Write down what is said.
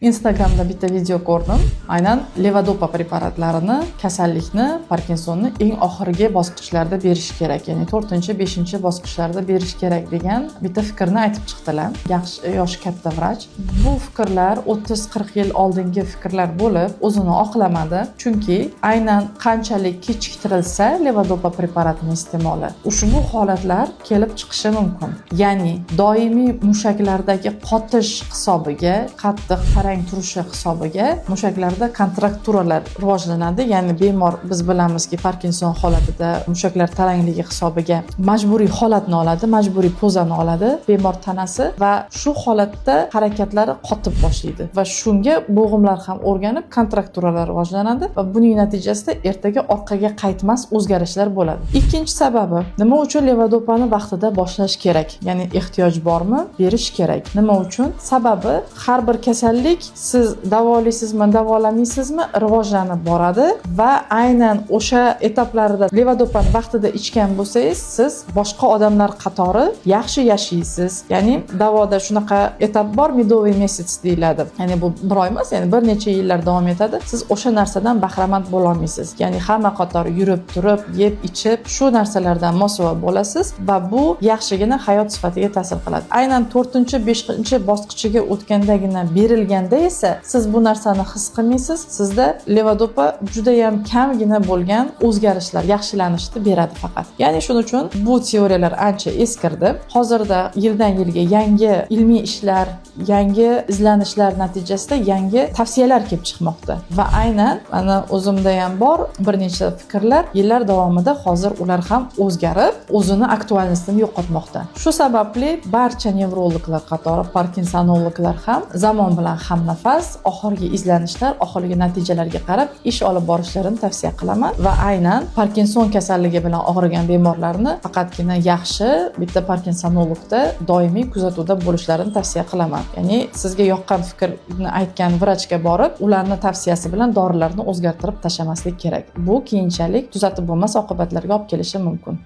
Instagramda bitta video ko'rdim. Aynan levodopa preparatlarini kasallikni, Parkinsonni eng oxirgi bosqichlarda berish kerak, ya'ni 4-5 bosqichlarda berish kerak degan bitta fikrni aytib chiqdilar. Yaxshi yoshi katta vrach. Bu fikrlar 30-40 yil oldingi fikrlar bo'lib, o'zini oqlamadi. Chunki aynan qanchalik kechiktirilsa levodopa preparatining iste'moli, ushbu holatlar kelib chiqishi mumkin. Ya'ni doimiy mushaklardagi qotish hisobiga, qattiq tarang turishi hisobiga mushaklarda kontrakturalar rivojlanadi. Ya'ni bemor, biz bilamizki, Parkinson holatida mushaklar tarangligi hisobiga majburiy holatni oladi, majburiy pozani oladi bemor tanasi va shu holatda harakatlari qotib boshlaydi va shunga bo'g'imlar ham o'rganib kontrakturalar rivojlanadi va buning natijasida ertaga orqaga qaytmas o'zgarishlar bo'ladi. Ikkinchi sababi, nima uchun levodopani vaqtida boshlash kerak? Ya'ni ehtiyoj bormi? Berish kerak. Nima uchun? Sababi, har bir kasallik siz davolaysizmi, davolamaysizmi rivojlanib boradi va aynan o'sha etaplarida levodopani vaqtida ichgan bo'lsangiz, siz boshqa odamlar qatori yaxshi yashaysiz. Ya'ni davoda shunaqa etap bor, медовый месяц deyiladi. Ya'ni bu bir oy emas, ya'ni bir necha yillar davom etadi. Siz o'sha narsadan bahramand bo'la olmaysiz. Ya'ni hamma qatori yurib, turib, yeb, ichib, shu narsalardan mosuvo bo'lasiz va bu yaxshigina hayot sifatiga ta'sir qiladi. Aynan 4-5 bosqichiga o'tgandagina berilganda esa siz bu narsani his qilmaysiz. Sizda levodopa juda ham kamgina bo'lgan o'zgarishlar, yaxshilanishni beradi faqat. Ya'ni shuning uchun bu teoriyalar ancha eskirdi. Hozirda yildan yilga yangi ilmiy ishlar, yangi izlanishlar natijasida yangi tavsiyalar kelib chiqmoqda va aynan ana o'zimda ham bor bir necha fikrlar yillar davomida hozir ular ham o'zgarib, o'zini aktualnostini yo'qotmoqda. Shu sababli barcha nevrologlar qatori parkinsonologlar ham zamon bilan hamnafas, oxirgi izlanishlar, oxirgi natijalarga qarab ish olib borishlarini tavsiya qilaman va aynan Parkinson kasalligi bilan og'rigan bemorlarni faqatgina yaxshi bitta parkinsonologda doimiy kuzatuvda bo'lishlarini tavsiya qilaman. Ya'ni sizga yoqqan fikrni aytgan vrachga borib, ularning tavsiyasi bilan dorilarni o'zgartirib tashlamaslik kerak. Bu keyinchalik tuzatib bo'lmas oqibatlarga olib kelishi mumkin.